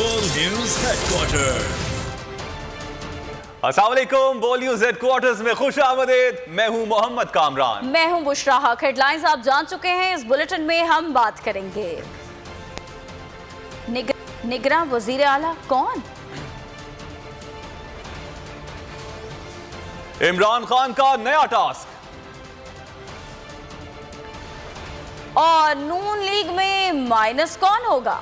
बोल news headquarter. अस्सलाम वालेकुम। बोल न्यूज हेडक्वार्टर्स में खुश आमदीद। मैं हूं मोहम्मद कामरान। मैं हूं बुशरा हक। हेडलाइंस आप जान चुके हैं। इस बुलेटिन में हम बात करेंगे निगरां वजीर आला कौन? इमरान खान का नया टास्क और नून लीग में माइनस कौन होगा?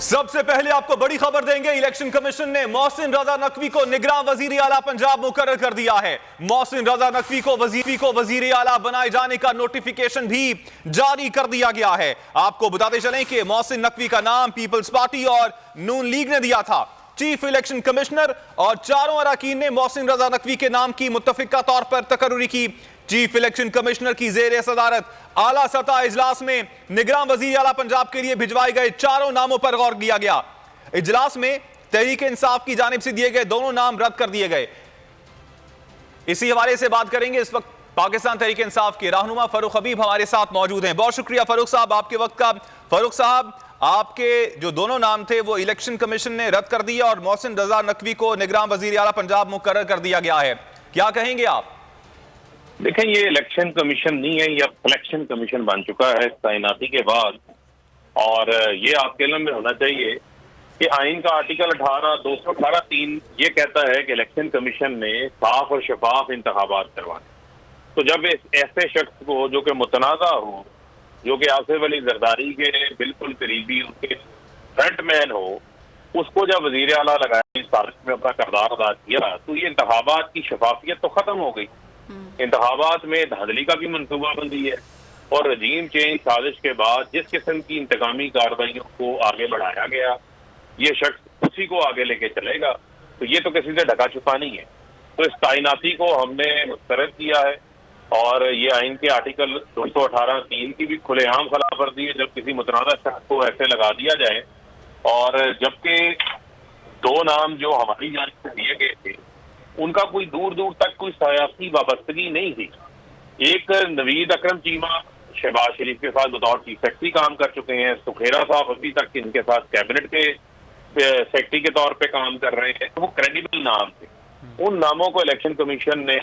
सबसे पहले आपको बड़ी खबर देंगे। इलेक्शन कमीशन ने मोहसिन रजा नकवी को निगरां वजीर आला पंजाब मुकर्रर कर दिया है। मोहसिन रजा नकवी को वजीर आला बनाए जाने का नोटिफिकेशन भी जारी कर दिया गया है। आपको बताते चलें कि मोहसिन नकवी का नाम पीपल्स पार्टी और नून लीग ने दिया था। चीफ इलेक्शन कमिश्नर और चारों अरकान ने मोहसिन रजा नकवी के नाम की मुत्तफिका तौर पर तकर्रुरी की। चीफ इलेक्शन कमिश्नर की जेर सदारत आला सतह इजलास में निगरां वजीर आला पंजाब के लिए भिजवाए गए चारों नामों पर गौर किया गया। इजलास में तहरीक इंसाफ की जानिब से दिए गए दोनों नाम रद्द कर दिए गए। इसी हवाले से बात करेंगे। इस वक्त पाकिस्तान तहरीक इंसाफ के रहनुमा फारूक हबीब हमारे साथ मौजूद हैं। बहुत शुक्रिया फारूक साहब आपके वक्त का। फारूक साहब, आपके जो दोनों नाम थे वो इलेक्शन कमीशन ने रद्द कर दिया और मोहसिन रजा नकवी को निगरां वजीर आला पंजाब मुकर्रर कर दिया गया है। क्या कहेंगे आप? देखें, ये इलेक्शन कमीशन नहीं है, ये सिलेक्शन कमीशन बन चुका है तैनाती के बाद। और ये आपके इल्म में होना चाहिए कि आइन का आर्टिकल 218(3) ये कहता है कि इलेक्शन कमीशन ने साफ और शफाफ इंतखाबात करवाने। तो जब ऐसे शख्स को जो कि मुतनाज़ा हो, जो कि आसिफ अली जरदारी के बिल्कुल करीबी, उनके फ्रंटमैन हो, उसको जब वजीर आला लगाया, इस तारीख में अपना किरदार अदा किया, तो ये इंतखाबात की शफाफियत तो खत्म हो गई। इंतखाबात में धांधली का भी मनसूबाबंदी है और रजीम चेंज साजिश के बाद जिस किस्म की इंतकामी कार्रवाइयों को आगे बढ़ाया गया, ये शख्स उसी को आगे लेके चलेगा। तो ये तो किसी से ढका छुपा नहीं है। तो इस तैनाती को हमने मुस्तरद किया है और ये आइन के आर्टिकल 218(3) की भी खुलेआम खिलाफवर्जी है जब किसी मुतनाज़ा शख्स को ऐसे लगा दिया जाए। और जबकि दो नाम जो हमारी जानिब से दिए गए थे उनका कोई दूर दूर तक कोई सियासी वाबस्तगी नहीं थी। एक नवीद अकरम चीमा शहबाज शरीफ के साथ बतौर चीफ सेक्रेटरी काम कर चुके हैं। सुखेरा साहब अभी तक इनके साथ कैबिनेट के सेक्रेटरी के तौर पे काम कर रहे हैं। तो वो क्रेडिबल नाम थे। उन नामों को इलेक्शन कमीशन ने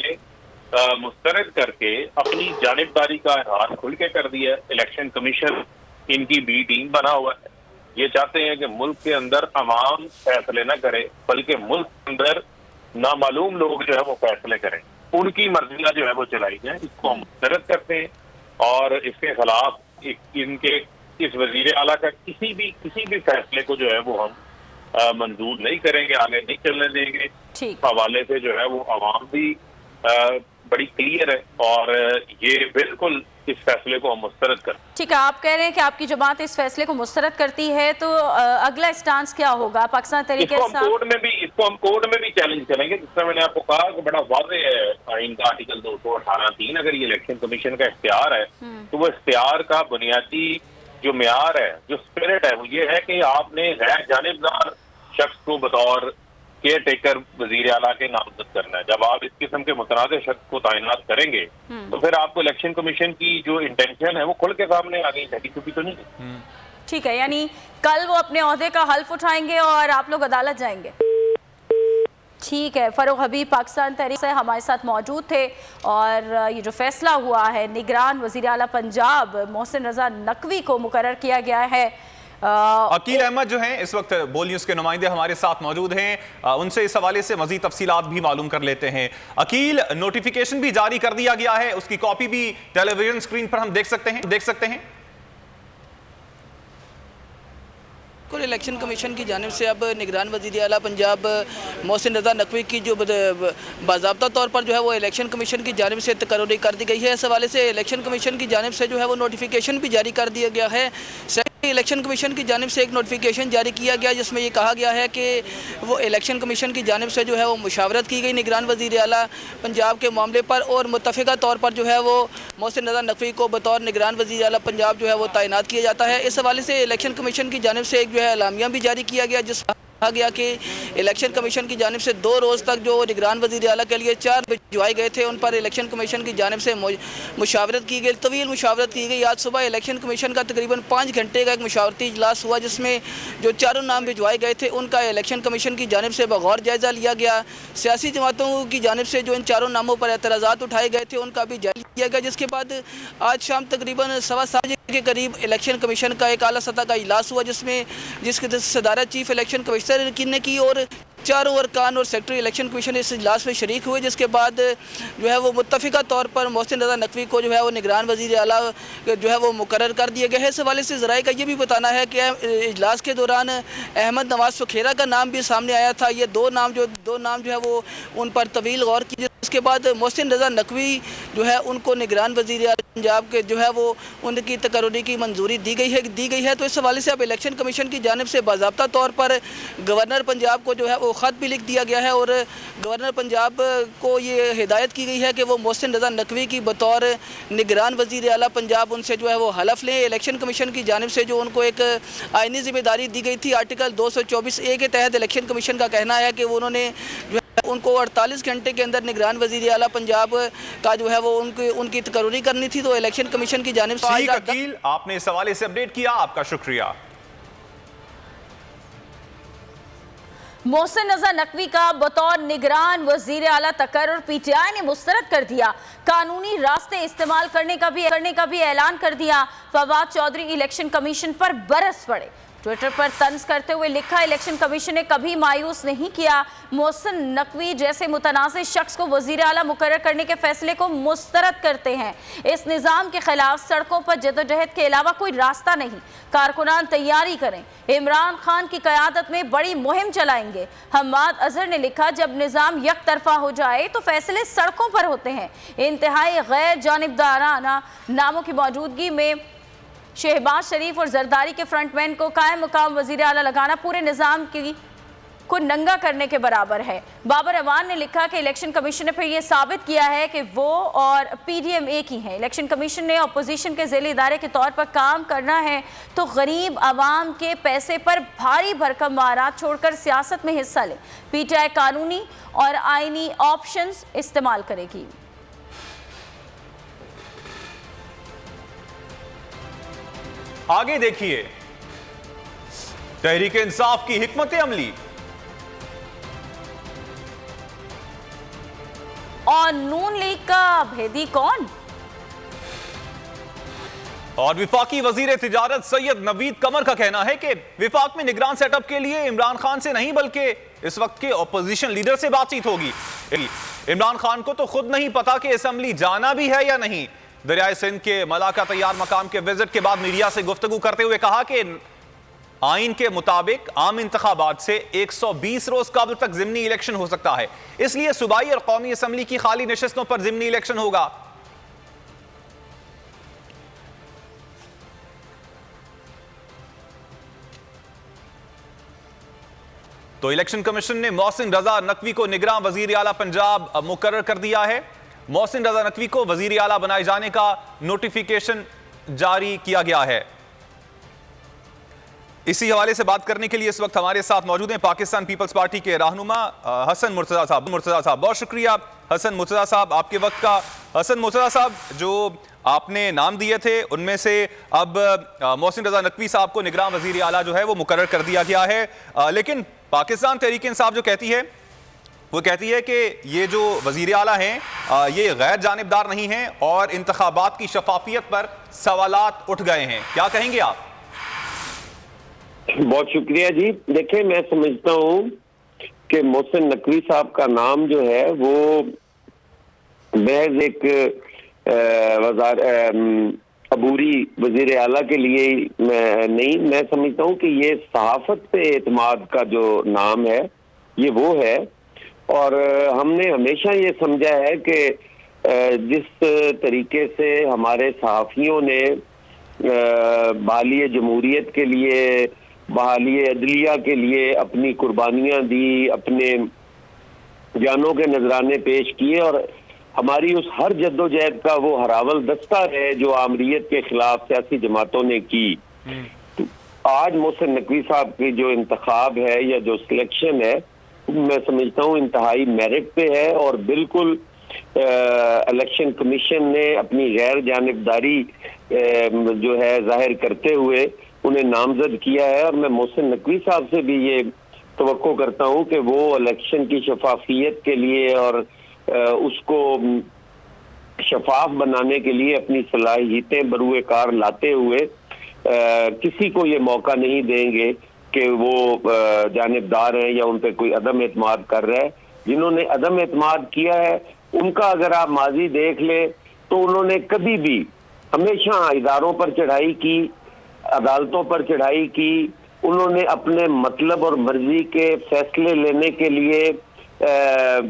मुस्तरद करके अपनी जानिबदारी का इजहार खुल के कर दिया। इलेक्शन कमीशन इनकी बी टीम बना हुआ है। ये चाहते हैं कि मुल्क के अंदर अवाम फैसले न करे, बल्कि मुल्क के अंदर नामालूम लोग जो है वो फैसले करें, उनकी मर्जियां जो है वो चलाई जाए। इसको हम मुस्तरद करते हैं और इसके खिलाफ इनके इस वजीर आला का किसी भी फैसले को जो है वो हम मंजूर नहीं करेंगे, आगे नहीं चलने देंगे। हवाले से जो है वो अवाम भी बड़ी क्लियर है और ये बिल्कुल इस फैसले को हम मुस्तरद कर। ठीक है, आप कह रहे हैं कि आपकी जमात इस फैसले को मुस्तरद करती है, तो अगला स्टांस क्या होगा? पाकिस्तान तरीके इसको हम कोर्ट में भी चैलेंज करेंगे। जिस तरह मैंने आपको कहा कि बड़ा वाज़ेह है आइन का आर्टिकल 218(3)। अगर ये इलेक्शन कमीशन का इख्तियार है तो वो इख्तियार का बुनियादी जो मेयार है, जो स्पिरिट है, वो ये है कि आपने गैर जानिबदार शख्स को बतौर केयर टेकर वजीर आला के नामजद करना है। जब आप इस किस्म के मुतनाज़ शख्स को तैनात करेंगे तो फिर आपको इलेक्शन कमीशन की जो इंटेंशन है वो खुल के सामने आ गई। ढकी छुपी तो नहीं है। ठीक है, यानी कल वो अपने ओहदे का हल्फ उठाएंगे और आप लोग अदालत जाएंगे। ठीक है, फारूक हबीब पाकिस्तान तहरीक से हमारे साथ मौजूद थे। और ये जो फैसला हुआ है, निगरान वजीर आला पंजाब मोहसिन रजा नकवी को मुकर्रर किया गया है। अकील अहमद जो हैं इस वक्त बोल न्यूज के नुमाइंदे हमारे साथ मौजूद हैं। उनसे इस हवाले से मजीद तफसीलात भी मालूम कर लेते हैं। अकील, नोटिफिकेशन भी जारी कर दिया गया है, उसकी कॉपी भी टेलीविजन स्क्रीन पर हम देख सकते हैं। इलेक्शन कमीशन की जानिब से अब निगरान वज़ीर आला पंजाब मोहसिन रजा नकवी की जो बाज़ाब्ता तौर पर जो है वो इलेक्शन कमीशन की जानिब से तकर्रुरी कर दी गई है। इस हवाले से इलेक्शन कमीशन की जानिब से जो है वो नोटिफिकेशन भी जारी कर दिया गया है। इलेक्शन कमीशन की जानिब से एक नोटिफिकेशन जारी किया गया जिसमें ये कहा गया है कि वो इलेक्शन कमीशन की जानिब से जो है वो मुशावरत की गई निगरान वज़ीर आला पंजाब के मामले पर और मुत्तफ़िका तौर पर जो है वो मोहसिन रजा नकवी को बतौर निगरान वज़ीर आला पंजाब जो है वो तैनात किया जाता है। इस हवाले से इलेक्शन कमीशन की जानिब से एक जो है एलामिया भी जारी किया गया जिस कहा गया कि इलेक्शन कमीशन की जानिब से 2 रोज़ तक जो निगरान वज़ीर आला के लिए 4 भिजवाए गए थे, उन पर इलेक्शन कमीशन की जानिब से मुशावरत की गई, तवील मुशावरत की गई। आज सुबह इलेक्शन कमीशन का तकरीबन 5 घंटे का एक मुशावरती इजलास हुआ, जिसमें जो 4 नाम भिजवाए गए थे उनका इलेक्शन कमीशन की जानिब से बगौर जायज़ा लिया गया। सियासी जमातों की जानिब से जो इन 4 नामों पर एतराज़ात उठाए गए थे उनका भी जायज़ा लिया गया, जिसके बाद आज शाम तकरीबन 7:15 के करीब इलेक्शन कमीशन का एक आला सतह का इजलास हुआ, जिसकी सदारत चीफ इलेक्शन कमिश्नर ने की और चारों अरकान और सेक्रेटरी इलेक्शन कमीशन इस इजलास में शरीक हुए, जिसके बाद जो है वो मुत्तफ़िका तौर पर मोहसिन रज़ा नकवी को जो है वो निगरान वज़ीर आला जो है वो मुकर्रर कर दिया गया है। इस हवाले से ज़राए का ये भी बताना है कि इजलास के दौरान अहमद नवाज सुखेरा का नाम भी सामने आया था। ये दो नाम जो है वो उन पर तवील गौर की, जिसके बाद मोहसिन रज़ा नकवी जो है उनको निगरान वज़ीर आला पंजाब के जो है वो उनकी तकर्री की मंजूरी दी गई है। तो इस हवाले से अब इलेक्शन कमीशन की जानिब से बाज़ाब्ता तौर पर गवर्नर पंजाब को जो है वो ख़त भी लिख दिया गया है और गवर्नर पंजाब को ये हिदायत की गई है कि वो मोहसिन रज़ा नकवी की बतौर निगरान वज़ीर आला पंजाब उनसे जो है वो हलफ लें। इलेक्शन कमीशन की जानिब से जो उनको एक आइनी जिम्मेदारी दी गई थी आर्टिकल 224A के तहत, इलेक्शन कमीशन का कहना है कि उन्होंने जो उनको 48 घंटे के अंदर निगरान वज़ीर आला पंजाब का जो है वो उनकी तकर्री करनी थी। तो इलेक्शन कमीशन की जानिब से आपने इस हवाले से अपडेट किया, आपका शुक्रिया। मोहसिन रज़ा नकवी का बतौर निगरान वज़ीर आला तकर्रुर पीटीआई ने मुस्तरद कर दिया। कानूनी रास्ते इस्तेमाल करने का भी ऐलान कर दिया। फवाद चौधरी इलेक्शन कमीशन पर बरस पड़े। ट्विटर पर तंज करते हुए लिखा, इलेक्शन कमीशन ने कभी मायूस नहीं किया। मोहसिन नकवी जैसे मुतनाज़िर शख्स को वज़ीर आला मुकर्रर करने के फैसले को मुस्तरद करते हैं। इस निज़ाम के खिलाफ सड़कों पर जदोजहद के अलावा कोई रास्ता नहीं। कारकुनान तैयारी करें, इमरान खान की क़यादत में बड़ी मुहिम चलाएंगे। हम्माद अजहर ने लिखा, जब निज़ाम एक तरफा हो जाए तो फैसले सड़कों पर होते हैं। इंतहाई गैर जानिबदाराना नामों की मौजूदगी में शहबाज शरीफ और जरदारी के फ्रंटमैन को कायम मुकाम वज़ीर आला लगाना पूरे निज़ाम को नंगा करने के बराबर है। बाबर अवान ने लिखा कि इलेक्शन कमीशन ने फिर ये साबित किया है कि वो और पीडीएम एक ही हैं। इलेक्शन कमीशन ने अपोजिशन के ज़ेली इदारे के तौर पर काम करना है तो गरीब आवाम के पैसे पर भारी भरकम मारात छोड़कर सियासत में हिस्सा लें। पीटीआई कानूनी और आइनी ऑप्शंस इस्तेमाल करेगी। आगे देखिए, तहरीक इंसाफ की हिकमत अमली और नून लीग का भेदी कौन? और विफाकी वजीर तिजारत सैयद नवीद कमर का कहना है कि विफाक में निगरान सेटअप के लिए इमरान खान से नहीं बल्कि इस वक्त के अपोजिशन लीडर से बातचीत होगी। इमरान खान को तो खुद नहीं पता कि असेंबली जाना भी है या नहीं। दरियाए सिंध के मलाका तैयार मकाम के विजिट के बाद मीडिया से गुफ्तगू करते हुए कहा कि आइन के मुताबिक आम इंतखाबात से 120 रोज कबल तक ज़िमनी इलेक्शन हो सकता है, इसलिए सूबाई और कौमी असेंबली की खाली नशिस्तों पर ज़िमनी इलेक्शन होगा। तो इलेक्शन कमीशन ने मोहसिन रजा नकवी को निगरान वजीर आला पंजाब मुकर्रर कर दिया है। मोहसिन रजा नकवी को वजीर आला बनाए जाने का नोटिफिकेशन जारी किया गया है। इसी हवाले से बात करने के लिए इस वक्त हमारे साथ मौजूद हैं पाकिस्तान पीपल्स पार्टी के रहनुमा हसन मुर्तज़ा साहब। बहुत शुक्रिया हसन मुर्तज़ा साहब आपके वक्त का। हसन मुर्तज़ा साहब, जो आपने नाम दिए थे उनमें से अब मोहसिन रजा नकवी साहब को निगरान वजीर आला जो है वो मुकर्रर कर दिया गया है, लेकिन पाकिस्तान तहरीक इंसाफ जो कहती है वो कहती है कि ये जो वजीर आला हैं ये गैर जानिबदार नहीं हैं और इंतखाबात की शफाफियत पर सवालात उठ गए हैं। क्या कहेंगे आप? बहुत शुक्रिया जी। देखिए, मैं समझता हूँ कि मोहसिन नकवी साहब का नाम जो है वो महज एक अबूरी वजीर आला के लिए नहीं, मैं समझता हूँ कि ये सहाफत पे एतमाद का जो नाम है ये वो है। और हमने हमेशा ये समझा है कि जिस तरीके से हमारे सहाफ़ियों ने बहाली जमहूरियत के लिए, बहाली अदलिया के लिए अपनी कुर्बानियाँ दी, अपने जानों के नजराने पेश किए और हमारी उस हर जद्दोजहद का वो हरावल दस्ता है जो आमरीत के खिलाफ सियासी जमातों ने की। आज मोहसिन नकवी साहब की जो इंतखाब है या जो सिलेक्शन है, मैं समझता हूँ इंतहाई मेरिट पे है और बिल्कुल इलेक्शन कमीशन ने अपनी गैर जानिबदारी जो है जाहिर करते हुए उन्हें नामजद किया है। और मैं मोहसिन नकवी साहब से भी ये तवक्को करता हूँ कि वो इलेक्शन की शफाफियत के लिए और उसको शफाफ बनाने के लिए अपनी सलाहियतें बरूए कार लाते हुए किसी को ये मौका नहीं देंगे कि वो जानिबदार हैं या उन पर कोई अदम एतमाद कर रहा है। जिन्होंने अदम एतमाद किया है उनका अगर आप माजी देख ले तो उन्होंने कभी भी हमेशा इदारों पर चढ़ाई की, अदालतों पर चढ़ाई की। उन्होंने अपने मतलब और मर्जी के फैसले लेने के लिए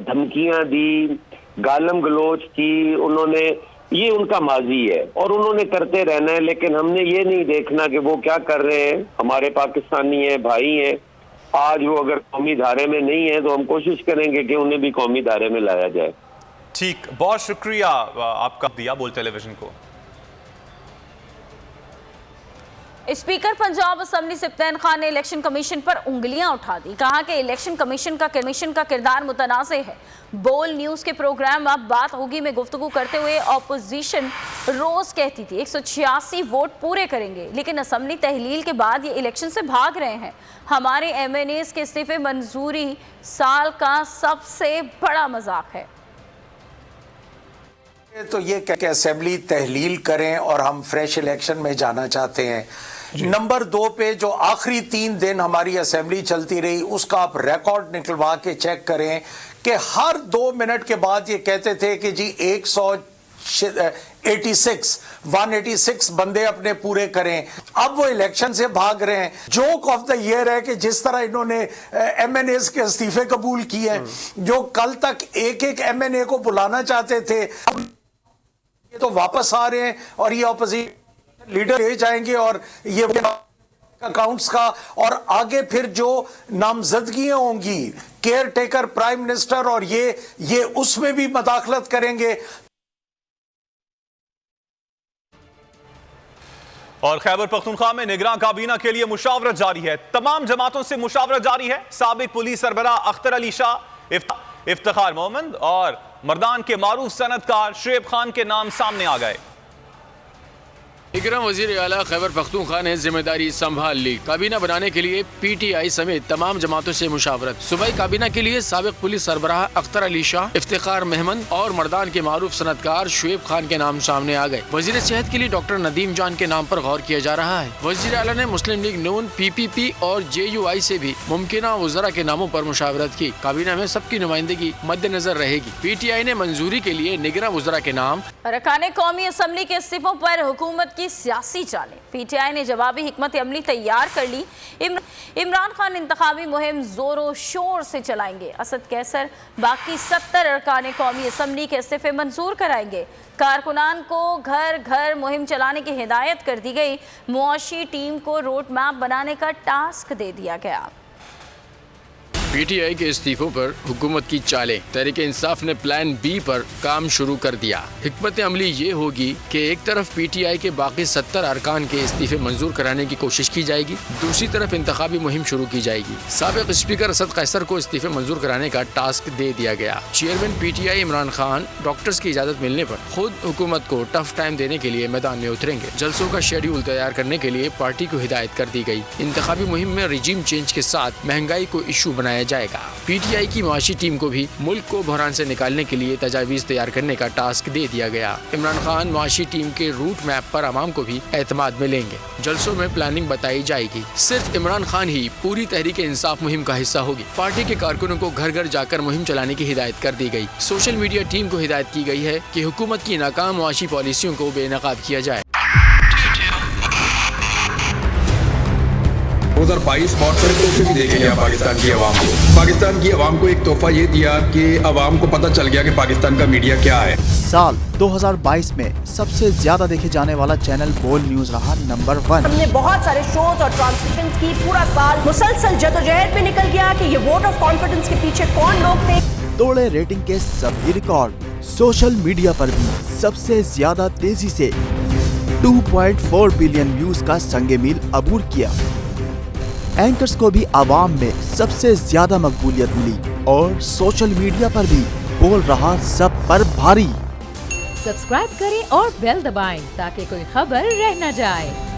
धमकियां दी, गालम गलोच की। उन्होंने, ये उनका माजी है और उन्होंने करते रहना है। लेकिन हमने ये नहीं देखना कि वो क्या कर रहे हैं। हमारे पाकिस्तानी हैं, भाई हैं। आज वो अगर कौमी धारे में नहीं है तो हम कोशिश करेंगे कि उन्हें भी कौमी धारे में लाया जाए। ठीक, बहुत शुक्रिया आपका दिया बोल टेलीविजन को। स्पीकर पंजाब असेंबली सिप्तैन खान ने इलेक्शन कमीशन पर उंगलियां उठा दी। कहा कि इलेक्शन कमीशन का किरदार मुतनाज़ है। बोल न्यूज़ के प्रोग्राम अब बात होगी में गुफ्तगू करते हुए ऑपोजिशन रोज कहती थी 186 वोट पूरे करेंगे, लेकिन असेंबली तहलील के बाद ये इलेक्शन से भाग रहे हैं। हमारे MNAs के इस्तीफे मंजूरी साल का सबसे बड़ा मजाक है। तो ये कि असेंबली तहलील करें और हम फ्रेश इलेक्शन में जाना चाहते हैं। नंबर 2 पे जो आखिरी 3 दिन हमारी असेंबली चलती रही उसका आप रिकॉर्ड निकलवा के चेक करें कि हर 2 मिनट के बाद ये कहते थे कि जी 186 बंदे अपने पूरे करें। अब वो इलेक्शन से भाग रहे हैं। जोक ऑफ द ईयर है कि जिस तरह इन्होंने MNAs के इस्तीफे कबूल किए हैं, जो कल तक एक MNA को बुलाना चाहते थे, ये तो वापस आ रहे हैं और ये ऑपोजिशन लीडर ले जाएंगे और ये अकाउंट्स का, और आगे फिर जो नामजदगियां होंगी केयर टेकर प्राइम मिनिस्टर और ये उसमें भी मदाखलत करेंगे। और खैबर पख्तूनख्वा में निगरान काबीना के लिए मुशावरत जारी है। तमाम जमातों से मुशावरत जारी है। साबिक पुलिस सरबराह अख्तर अली शाह, इफ्तिखार मोहम्मद और मर्दान के मारूफ सनतकार शुएब खान के नाम सामने आ गए। निगरान वजीर आला खैबर पख्तूनख्वा ने जिम्मेदारी संभाल ली। काबीना बनाने के लिए PTI समेत तमाम जमातों से मुशावरत। सूबाई काबीना के लिए साबिक पुलिस सरबराह अख्तर अली शाह, इफ्तिखार महमद और मर्दान के मारूफ सनतकार शुएब खान के नाम सामने आ गए। वजीर सेहत के लिए डॉक्टर नदीम जान के नाम पर गौर किया जा रहा है। वजीर आला ने मुस्लिम लीग नून, PPP और JUI से भी मुमकिना वज़रा के नामों पर मुशावरत की। काबीना में सबकी नुमाइंदगी मद्देनजर रहेगी। PTI ने मंजूरी के लिए निगरान वज़रा के नाम। अरकान कौमी असम्बली के इस्तीफों पर हुकूमत की सियासी चालें। PTI ने जवाबी हिकमत अमली तैयार कर ली। इमरान खान इंतखाबी मुहिम जोरों शोर से चलाएंगे। असद कैसर बाकी 70 अरकान कौमी असम्बली के इस्तीफे मंजूर कराएंगे। कारकुनान को घर घर मुहिम चलाने की हिदायत कर दी गई। मुआशी टीम को रोड मैप बनाने का टास्क दे दिया गया। PTI के इस्तीफों पर हुकूमत की चालें। तहरीक इंसाफ ने प्लान B पर काम शुरू कर दिया। हिकमत अमली ये होगी कि एक तरफ PTI के बाकी 70 अरकान के इस्तीफे मंजूर कराने की कोशिश की जाएगी, दूसरी तरफ इंतखाबी मुहिम शुरू की जाएगी। साबिक स्पीकर असद कैसर को इस्तीफे मंजूर कराने का टास्क दे दिया गया। Chairman PTI Imran Khan doctors की इजाजत मिलने पर खुद हुकूमत को टफ टाइम देने के लिए मैदान में उतरेंगे। जलसों का शेड्यूल तैयार करने के लिए पार्टी को हिदायत कर दी गई। इंतखाबी मुहिम में रिजीम चेंज के साथ महंगाई को इशू बनाया जाएगा। PTI की मुआशी टीम को भी मुल्क को बहरान से निकालने के लिए तजावीज़ तैयार करने का टास्क दे दिया गया। इमरान खान मुआशी टीम के रूट मैप पर आवाम को भी एतमाद में लेंगे। जलसों में प्लानिंग बताई जाएगी। सिर्फ इमरान खान ही पूरी तहरीक इंसाफ मुहिम का हिस्सा होगी। पार्टी के कारकुनों को घर घर जाकर मुहिम चलाने की हिदायत कर दी गई। सोशल मीडिया टीम को हिदायत की गई है कि हुकूमत की नाकाम मुआशी पॉलिसियों को बेनकाब किया जाए। 2022 बहुत सारे तोहफे भी देखे गया पाकिस्तान की आवाम को। पाकिस्तान की आवाम को एक तोहफा ये दिया कि आवाम को पता चल गया कि पाकिस्तान का मीडिया क्या है। साल 2022 में सबसे ज्यादा देखे जाने वाला चैनल बोल न्यूज रहा नंबर 1। हमने बहुत सारे शोज और ट्रांसमिशंस की। पूरा साल मुसलसल जदोजहद में निकल गया कि ये वोट ऑफ कॉन्फिडेंस के पीछे कौन लोग थे। तोड़े रेटिंग के सभी रिकॉर्ड। सोशल मीडिया पर भी सबसे ज्यादा तेजी से 2.4 बिलियन व्यूज का संगे मील अबूर किया। एंकर्स को भी आवाम में सबसे ज्यादा मकबूलियत मिली और सोशल मीडिया पर भी बोल रहा सब पर भारी। सब्सक्राइब करें और बेल दबाएं ताकि कोई खबर रह न जाए।